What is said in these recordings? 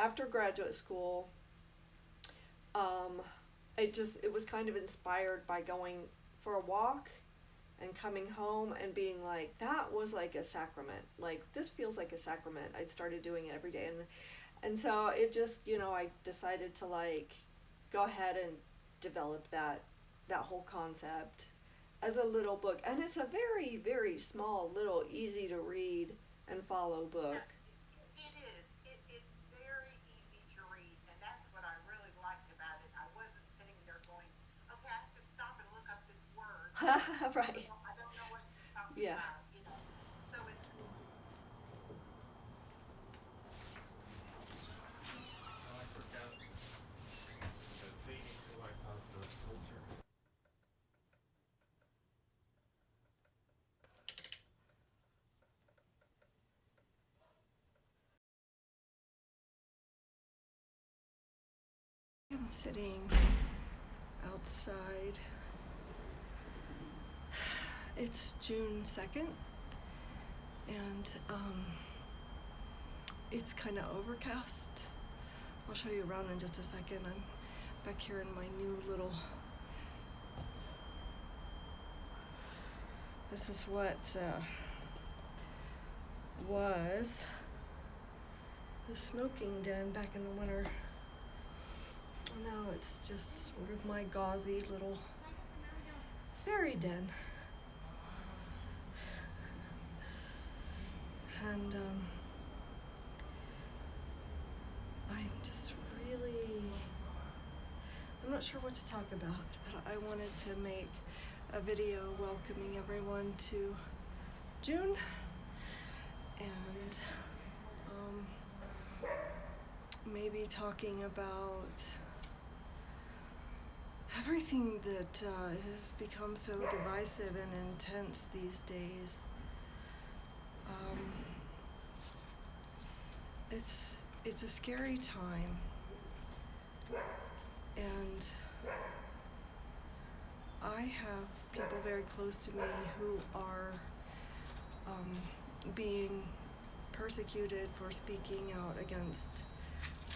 after graduate school, um, it was kind of inspired by going for a walk and coming home and being like, that was like a sacrament. Like, this feels like a sacrament. I started doing it every day, and so it just, I decided to like go ahead and develop that whole concept as a little book, and it's a very, very small, little, easy to read and follow book. Yes, it is. It's very easy to read, and that's what I really liked about it. I wasn't sitting there going, okay, I have to stop and look up this word because Right. I don't know what she's talking Yeah. about. So it's I'm sitting outside. It's June 2nd, and it's kind of overcast. I'll show you around in just a second. I'm back here in my new little. This is what was the smoking den back in the winter. Now it's just sort of my gauzy little fairy den. And I'm just really, I'm not sure what to talk about, but I wanted to make a video welcoming everyone to June, and maybe talking about everything that has become so divisive and intense these days. Um, it's a scary time, and I have people very close to me who are being persecuted for speaking out against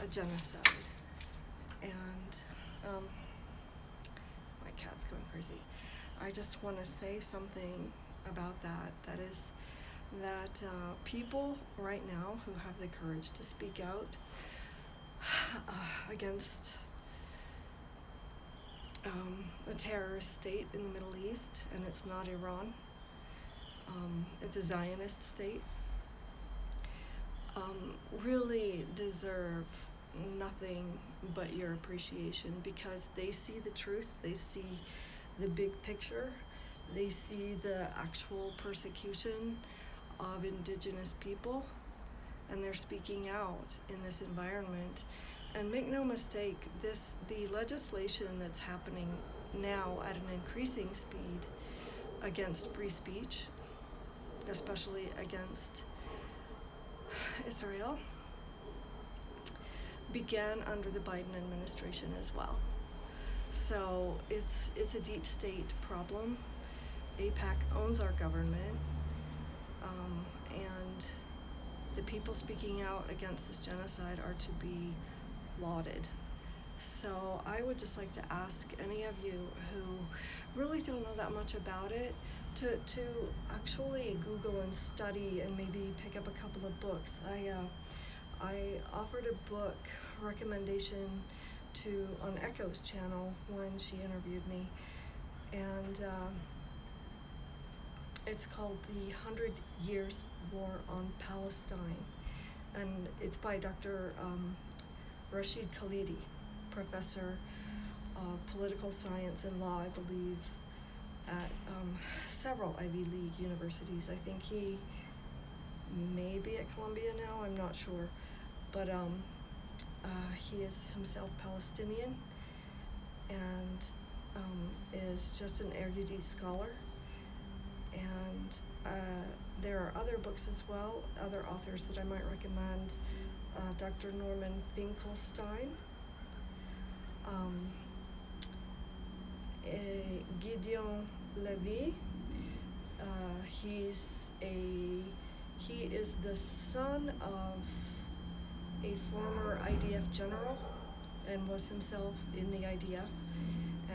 a genocide. And my cat's going crazy. I just want to say something about that. That is that people right now who have the courage to speak out against a terrorist state in the Middle East, and it's not Iran. It's a Zionist state. Really deserve nothing but your appreciation, because they see the truth, they see the big picture, they see the actual persecution of indigenous people, and they're speaking out in this environment. And make no mistake, the legislation that's happening now at an increasing speed against free speech, especially against Israel, began under the Biden administration as well. So it's a deep state problem. AIPAC owns our government, and the people speaking out against this genocide are to be lauded. So I would just like to ask any of you who really don't know that much about it to actually Google and study and maybe pick up a couple of books. I offered a book recommendation on Echo's channel when she interviewed me, and it's called The 100 Years War on Palestine, and it's by Dr. Rashid Khalidi, professor of political science and law, I believe, at several Ivy League universities. I think he may be at Columbia now, I'm not sure, but he is himself Palestinian, and is just an erudite scholar. And there are other books as well, other authors that I might recommend. Dr. Norman Finkelstein, Gideon Levy. He is the son of a former IDF general and was himself in the IDF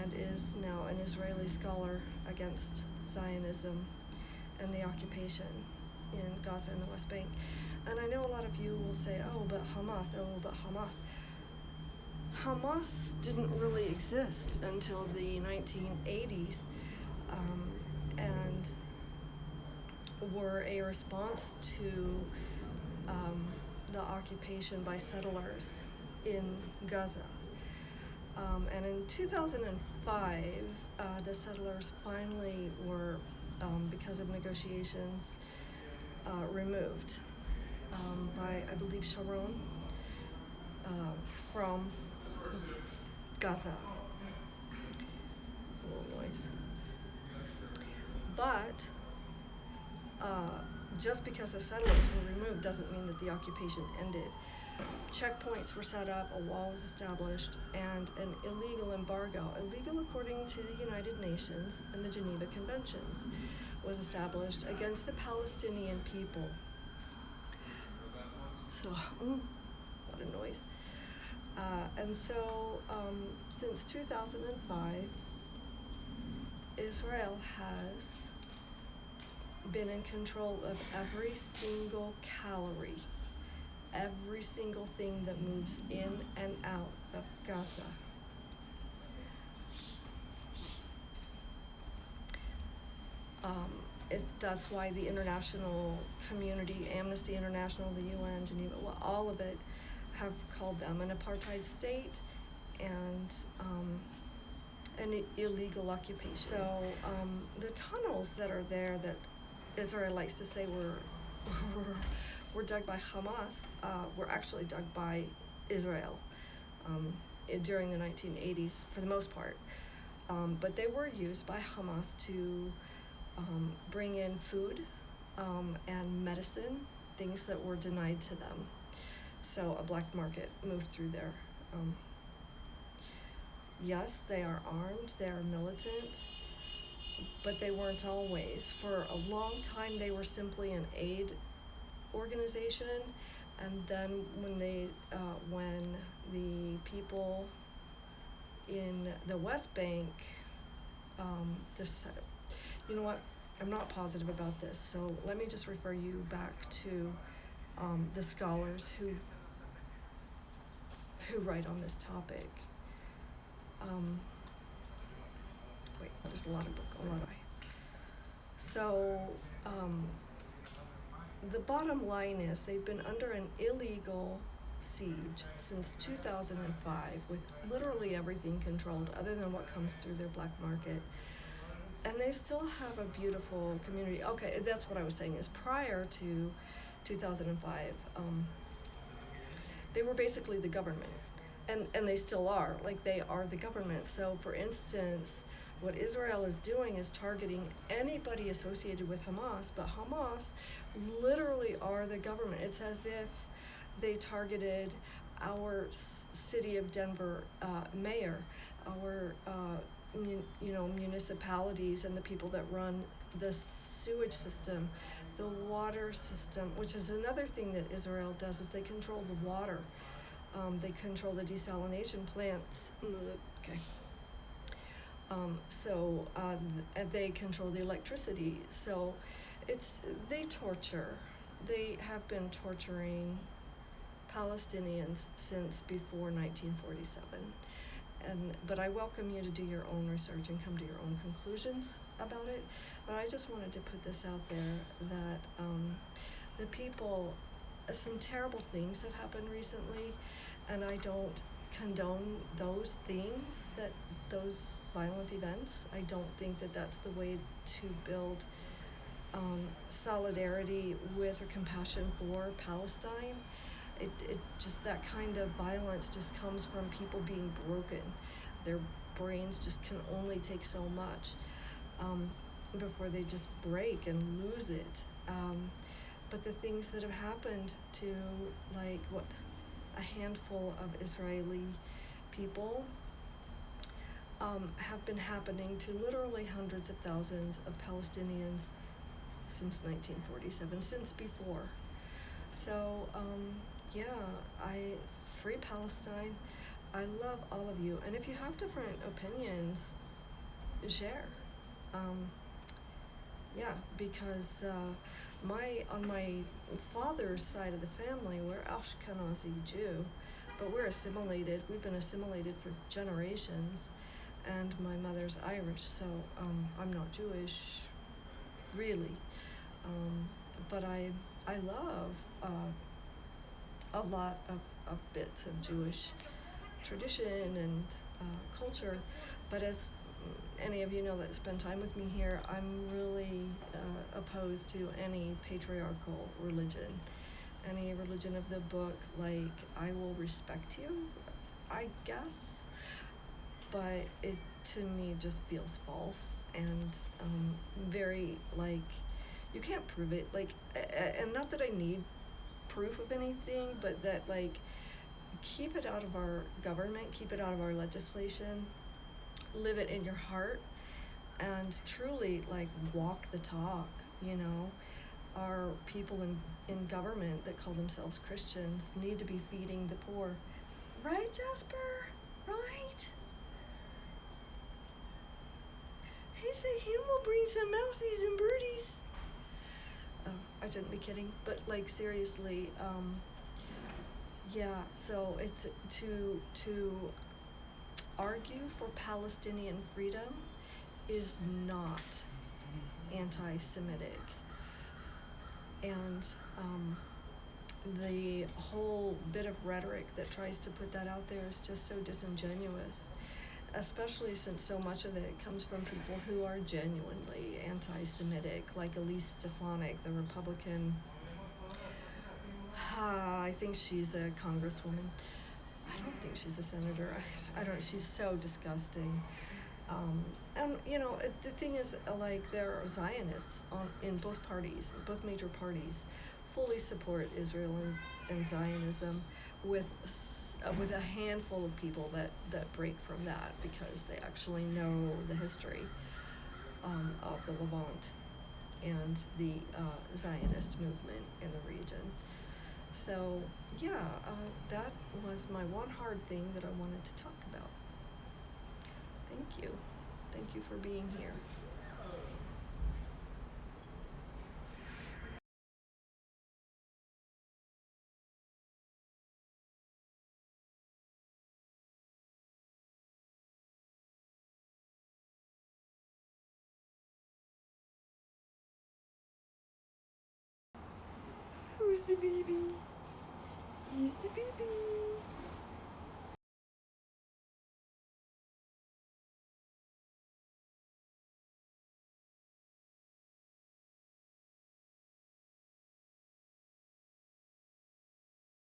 and is now an Israeli scholar against Zionism and the occupation in Gaza and the West Bank. And I know a lot of you will say, oh, but Hamas. Hamas didn't really exist until the 1980s, and were a response to the occupation by settlers in Gaza. And in 2005, the settlers finally were, because of negotiations, removed by, I believe, Sharon from Gaza. A little noise. But just because the settlers were removed doesn't mean that the occupation ended. Checkpoints were set up, a wall was established, and an illegal embargo, illegal according to the United Nations and the Geneva Conventions, was established against the Palestinian people. So, a lot of noise. And so, since 2005, Israel has been in control of every single calorie, every single thing that moves in and out of Gaza. That's why the international community, Amnesty International, the UN, Geneva, well, all of it have called them an apartheid state and an illegal occupation. So the tunnels that are there that Israel likes to say were dug by Hamas were actually dug by Israel during the 1980s for the most part. But they were used by Hamas to bring in food and medicine, things that were denied to them. So a black market moved through there. Yes, they are armed, they are militant, but they weren't always. For a long time, they were simply an aid organization, and then when the people in the West Bank decided, you know what, I'm not positive about this, so let me just refer you back to the scholars who write on this topic. Wait, there's a lot of So, the bottom line is they've been under an illegal siege since 2005 with literally everything controlled other than what comes through their black market. And they still have a beautiful community. Okay, that's what I was saying, is prior to 2005, they were basically the government. And they still are, like they are the government. So for instance, what Israel is doing is targeting anybody associated with Hamas, but Hamas literally are the government. It's as if they targeted our city of Denver mayor, our municipalities and the people that run the sewage system, the water system, which is another thing that Israel does, is they control the water. They control the desalination plants. Okay. They control the electricity. So they torture. They have been torturing Palestinians since before 1947. But I welcome you to do your own research and come to your own conclusions about it. But I just wanted to put this out there that the people, some terrible things have happened recently, and I don't condone those things, those violent events. I don't think that that's the way to build solidarity with or compassion for Palestine. It just, that kind of violence just comes from people being broken. Their brains just can only take so much before they just break and lose it. But the things that have happened to, like, a handful of Israeli people have been happening to literally hundreds of thousands of Palestinians since 1947, since before. So yeah, I free Palestine. I love all of you, and if you have different opinions, share. Um, yeah, because my on my father's side of the family, we're Ashkenazi Jew, but we're assimilated. We've been assimilated for generations, and my mother's Irish, so I'm not Jewish, really. Um, but I love a lot of bits of Jewish tradition and culture, but as any of you know that spend time with me here, I'm really opposed to any patriarchal religion. Any religion of the book, like, I will respect you, I guess, but it to me just feels false and very, like, you can't prove it. Like, and not that I need proof of anything, but that, like, keep it out of our government, keep it out of our legislation, live it in your heart, and truly, like, walk the talk, you know. Our people in government that call themselves Christians need to be feeding the poor. Right, Jasper? Right? He said him will bring some mousies and birdies. Oh, I shouldn't be kidding, but, like, seriously, yeah, so it's to argue for Palestinian freedom is not anti-Semitic. And the whole bit of rhetoric that tries to put that out there is just so disingenuous, especially since so much of it comes from people who are genuinely anti-Semitic, like Elise Stefanik, the Republican. I think she's a congresswoman. I don't think she's a senator. I don't. She's so disgusting. And you know, the thing is, like, there are Zionists in both parties, both major parties, fully support Israel and Zionism, with a handful of people that break from that because they actually know the history of the Levant and the Zionist movement in the region. So yeah, that was my one hard thing that I wanted to talk about. Thank you. Thank you for being here. Who's the baby? He's the baby.